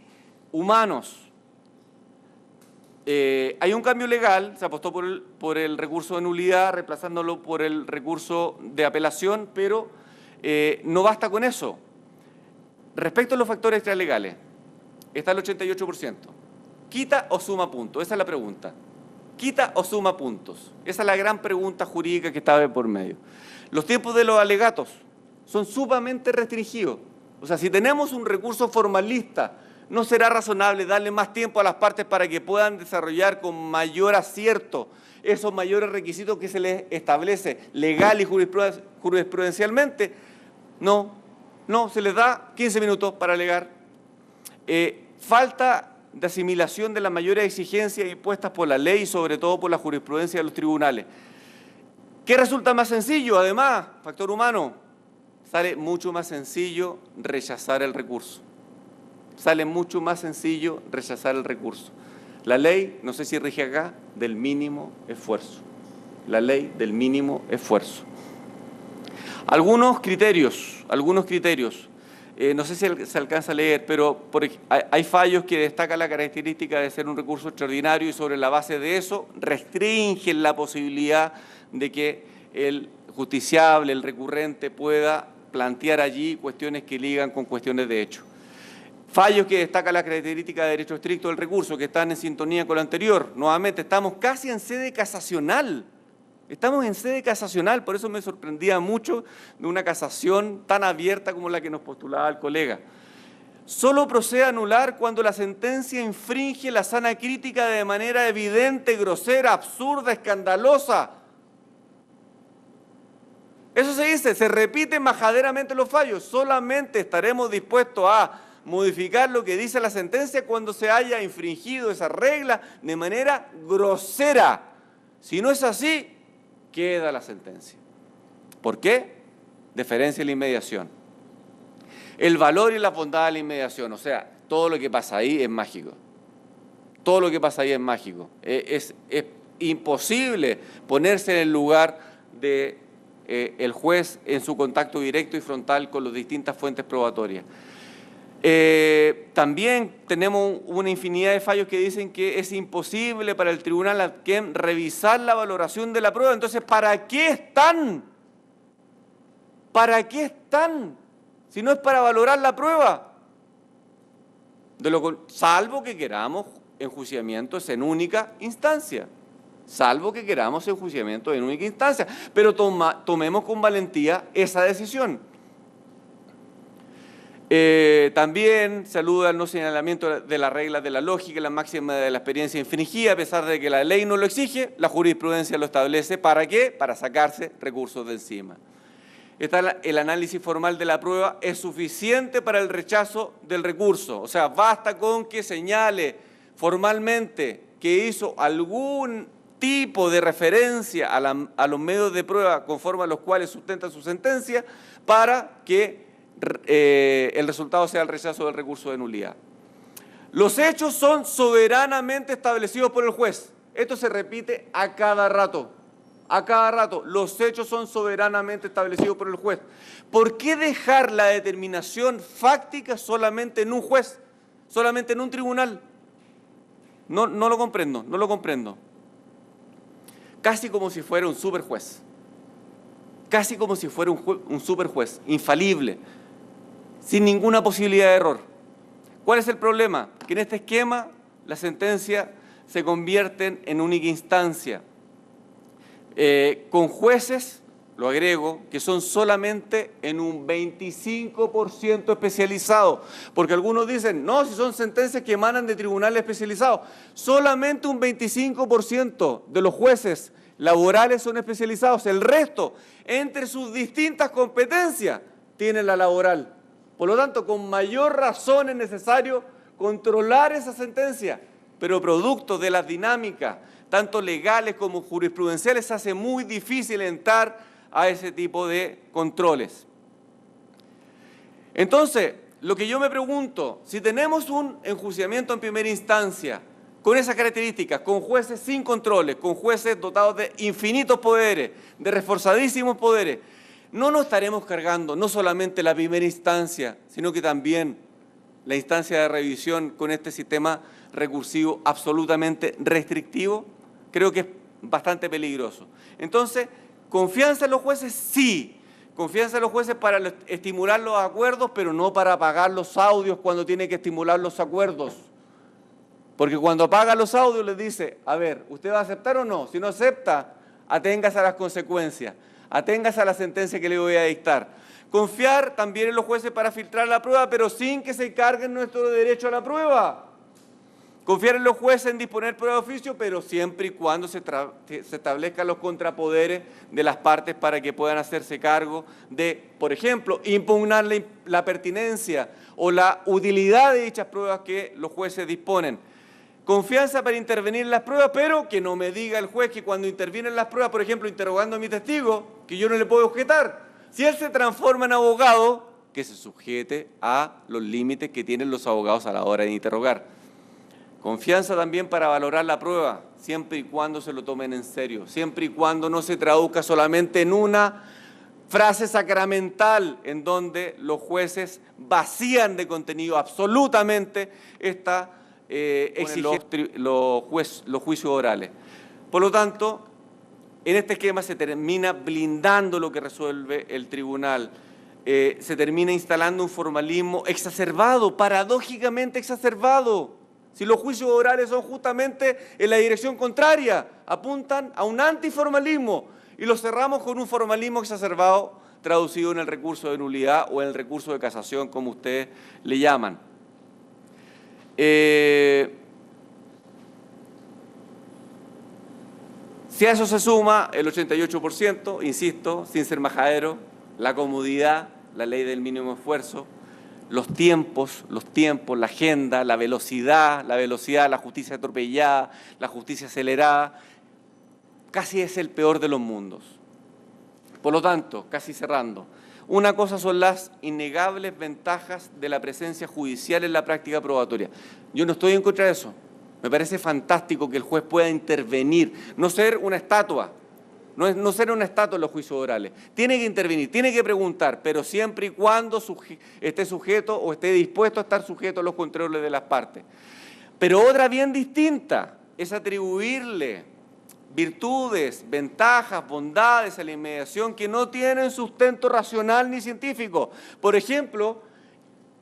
humanos. Hay un cambio legal, se apostó por el recurso de nulidad, reemplazándolo por el recurso de apelación, pero no basta con eso. Respecto a los factores extralegales, está el 88%. ¿Quita o suma puntos? Esa es la pregunta. ¿Quita o suma puntos? Esa es la gran pregunta jurídica que está de por medio. Los tiempos de los alegatos son sumamente restringidos. O sea, si tenemos un recurso formalista ¿No será razonable darle más tiempo a las partes para que puedan desarrollar con mayor acierto esos mayores requisitos que se les establece legal y jurisprudencialmente? No, se les da 15 minutos para alegar. Falta de asimilación de las mayores exigencias impuestas por la ley y sobre todo por la jurisprudencia de los tribunales. ¿Qué resulta más sencillo? Además, factor humano, sale mucho más sencillo rechazar el recurso. Sale mucho más sencillo rechazar el recurso. La ley, no sé si rige acá, del mínimo esfuerzo. La ley del mínimo esfuerzo. Algunos criterios. No sé si se alcanza a leer, pero hay fallos que destacan la característica de ser un recurso extraordinario y sobre la base de eso restringen la posibilidad de que el justiciable, el recurrente, pueda plantear allí cuestiones que ligan con cuestiones de hecho. Fallos que destacan la característica de derecho estricto del recurso, que están en sintonía con lo anterior. Nuevamente, estamos casi en sede casacional. Por eso me sorprendía mucho de una casación tan abierta como la que nos postulaba el colega. Solo procede a anular cuando la sentencia infringe la sana crítica de manera evidente, grosera, absurda, escandalosa. Eso se dice, se repiten majaderamente los fallos. Solamente estaremos dispuestos a modificar lo que dice la sentencia cuando se haya infringido esa regla de manera grosera. Si no es así, queda la sentencia. ¿Por qué? Deferencia y la inmediación. El valor y la bondad de la inmediación, o sea, todo lo que pasa ahí es mágico. Todo lo que pasa ahí es mágico. Es imposible ponerse en el lugar de el juez en su contacto directo y frontal con las distintas fuentes probatorias. También tenemos una infinidad de fallos que dicen que es imposible para el tribunal revisar la valoración de la prueba. Entonces, ¿para qué están? ¿Para qué están? Si no es para valorar la prueba. Salvo que queramos enjuiciamientos en única instancia. Pero tomemos con valentía esa decisión. También se alude al no señalamiento de las reglas de la lógica y la máxima de la experiencia infringida, a pesar de que la ley no lo exige, la jurisprudencia lo establece. ¿Para qué? Para sacarse recursos de encima. El análisis formal de la prueba es suficiente para el rechazo del recurso. O sea, basta con que señale formalmente que hizo algún tipo de referencia a los medios de prueba conforme a los cuales sustenta su sentencia para que el resultado sea el rechazo del recurso de nulidad. Los hechos son soberanamente establecidos por el juez. Esto se repite a cada rato. Los hechos son soberanamente establecidos por el juez. ¿Por qué dejar la determinación fáctica solamente en un juez? Solamente en un tribunal. No lo comprendo. Casi como si fuera un superjuez. Un superjuez, infalible, sin ninguna posibilidad de error. ¿Cuál es el problema? Que en este esquema las sentencias se convierten en única instancia, con jueces, lo agrego, que son solamente en un 25% especializados, porque algunos dicen, no, si son sentencias que emanan de tribunales especializados, solamente un 25% de los jueces laborales son especializados, el resto, entre sus distintas competencias, tienen la laboral. Por lo tanto, con mayor razón es necesario controlar esa sentencia, pero producto de las dinámicas, tanto legales como jurisprudenciales, se hace muy difícil entrar a ese tipo de controles. Entonces, lo que yo me pregunto, si tenemos un enjuiciamiento en primera instancia, con esas características, con jueces sin controles, con jueces dotados de infinitos poderes, de reforzadísimos poderes, no nos estaremos cargando no solamente la primera instancia, sino que también la instancia de revisión con este sistema recursivo absolutamente restrictivo. Creo que es bastante peligroso. Entonces, ¿confianza en los jueces? Sí. Confianza en los jueces para estimular los acuerdos, pero no para apagar los audios cuando tiene que estimular los acuerdos. Porque cuando apaga los audios les dice, a ver, ¿usted va a aceptar o no? Si no acepta, aténgase a las consecuencias. Aténgase a la sentencia que le voy a dictar. Confiar también en los jueces para filtrar la prueba, pero sin que se carguen nuestro derecho a la prueba. Confiar en los jueces en disponer prueba de oficio, pero siempre y cuando se establezcan los contrapoderes de las partes para que puedan hacerse cargo de, por ejemplo, impugnar la pertinencia o la utilidad de dichas pruebas que los jueces disponen. Confianza para intervenir en las pruebas, pero que no me diga el juez que cuando interviene en las pruebas, por ejemplo, interrogando a mi testigo, que yo no le puedo objetar. Si él se transforma en abogado, que se sujete a los límites que tienen los abogados a la hora de interrogar. Confianza también para valorar la prueba, siempre y cuando se lo tomen en serio, siempre y cuando no se traduzca solamente en una frase sacramental en donde los jueces vacían de contenido absolutamente esta exigencia los juicios orales. Por lo tanto, en este esquema se termina blindando lo que resuelve el tribunal, se termina instalando un formalismo exacerbado, paradójicamente exacerbado. Si los juicios orales son justamente en la dirección contraria, apuntan a un antiformalismo y lo cerramos con un formalismo exacerbado traducido en el recurso de nulidad o en el recurso de casación, como ustedes le llaman. Si a eso se suma el 88%, insisto, sin ser majadero, la comodidad, la ley del mínimo esfuerzo, los tiempos, la agenda, la velocidad, la justicia atropellada, la justicia acelerada, casi es el peor de los mundos. Por lo tanto, casi cerrando, una cosa son las innegables ventajas de la presencia judicial en la práctica probatoria. Yo no estoy en contra de eso. Me parece fantástico que el juez pueda intervenir, no ser una estatua. No ser una estatua en los juicios orales. Tiene que intervenir, tiene que preguntar, pero siempre y cuando esté sujeto o esté dispuesto a estar sujeto a los controles de las partes. Pero otra bien distinta es atribuirle virtudes, ventajas, bondades a la inmediación que no tienen sustento racional ni científico. Por ejemplo,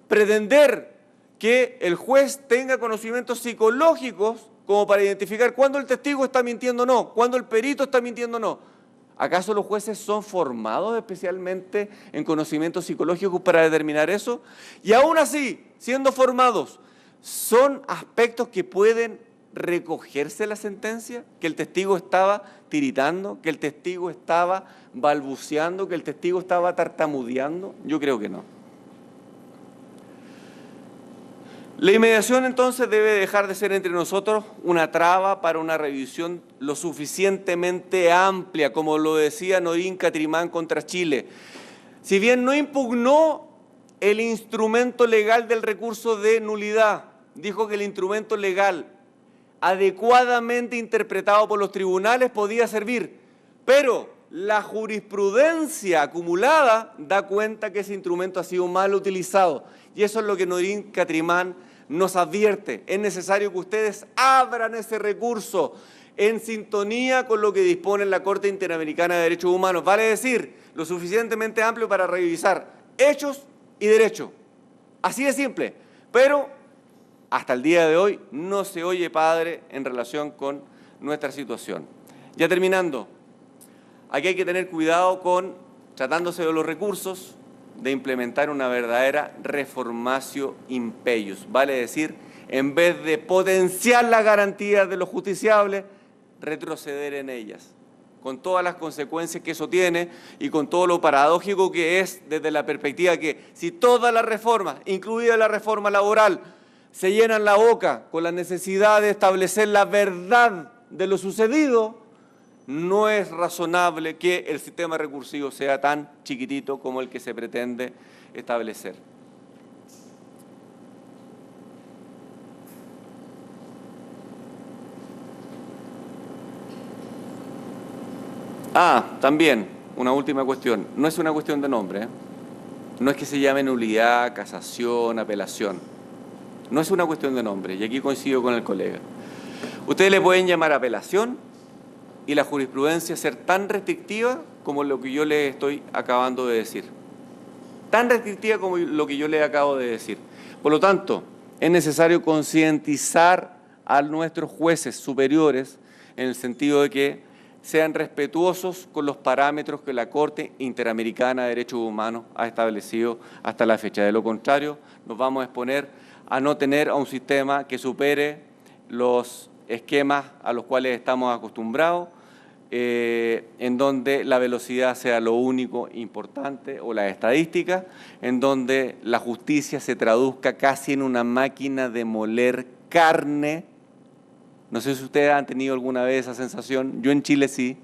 pretender que el juez tenga conocimientos psicológicos como para identificar cuándo el testigo está mintiendo o no, cuándo el perito está mintiendo o no. ¿Acaso los jueces son formados especialmente en conocimientos psicológicos para determinar eso? Y aún así, siendo formados, ¿son aspectos que pueden recogerse en la sentencia? ¿Que el testigo estaba tiritando? ¿Que el testigo estaba balbuceando? ¿Que el testigo estaba tartamudeando? Yo creo que no. La inmediación entonces debe dejar de ser entre nosotros una traba para una revisión lo suficientemente amplia, como lo decía Norín Catrimán contra Chile. Si bien no impugnó el instrumento legal del recurso de nulidad, dijo que el instrumento legal adecuadamente interpretado por los tribunales podía servir, pero la jurisprudencia acumulada da cuenta que ese instrumento ha sido mal utilizado. Y eso es lo que Norín Catrimán nos advierte. Es necesario que ustedes abran ese recurso en sintonía con lo que dispone la Corte Interamericana de Derechos Humanos. Vale decir, lo suficientemente amplio para revisar hechos y derechos. Así de simple. Pero hasta el día de hoy no se oye padre en relación con nuestra situación. Ya terminando, aquí hay que tener cuidado con, tratándose de los recursos, de implementar una verdadera reformatio impeius. Vale decir, en vez de potenciar las garantías de los justiciables, retroceder en ellas, con todas las consecuencias que eso tiene y con todo lo paradójico que es desde la perspectiva que si todas las reformas, incluida la reforma laboral, se llenan la boca con la necesidad de establecer la verdad de lo sucedido, no es razonable que el sistema recursivo sea tan chiquitito como el que se pretende establecer. También, una última cuestión. No es una cuestión de nombre, ¿eh? No es que se llame nulidad, casación, apelación. No es una cuestión de nombre, y aquí coincido con el colega. Ustedes le pueden llamar apelación y la jurisprudencia ser tan restrictiva como lo que yo le estoy acabando de decir. Tan restrictiva como lo que yo le acabo de decir. Por lo tanto, es necesario concientizar a nuestros jueces superiores en el sentido de que sean respetuosos con los parámetros que la Corte Interamericana de Derechos Humanos ha establecido hasta la fecha. De lo contrario, nos vamos a exponer a no tener a un sistema que supere los esquemas a los cuales estamos acostumbrados, en donde la velocidad sea lo único importante o las estadísticas, en donde la justicia se traduzca casi en una máquina de moler carne. No sé si ustedes han tenido alguna vez esa sensación, yo en Chile sí,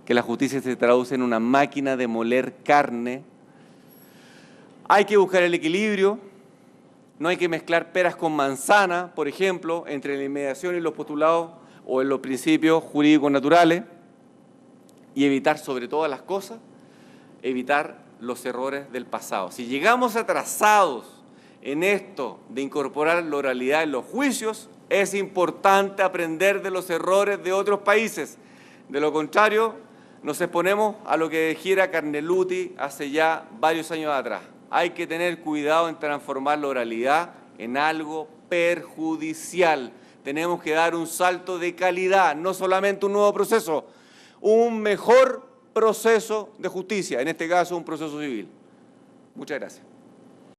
que la justicia se traduce en una máquina de moler carne. Hay que buscar el equilibrio, no hay que mezclar peras con manzana, por ejemplo, entre la inmediación y los postulados o en los principios jurídicos naturales, y evitar sobre todas las cosas, evitar los errores del pasado. Si llegamos atrasados en esto de incorporar la oralidad en los juicios, es importante aprender de los errores de otros países. De lo contrario, nos exponemos a lo que dijera Carneluti hace ya varios años atrás. Hay que tener cuidado en transformar la oralidad en algo perjudicial. Tenemos que dar un salto de calidad, no solamente un nuevo proceso, un mejor proceso de justicia, en este caso un proceso civil. Muchas gracias.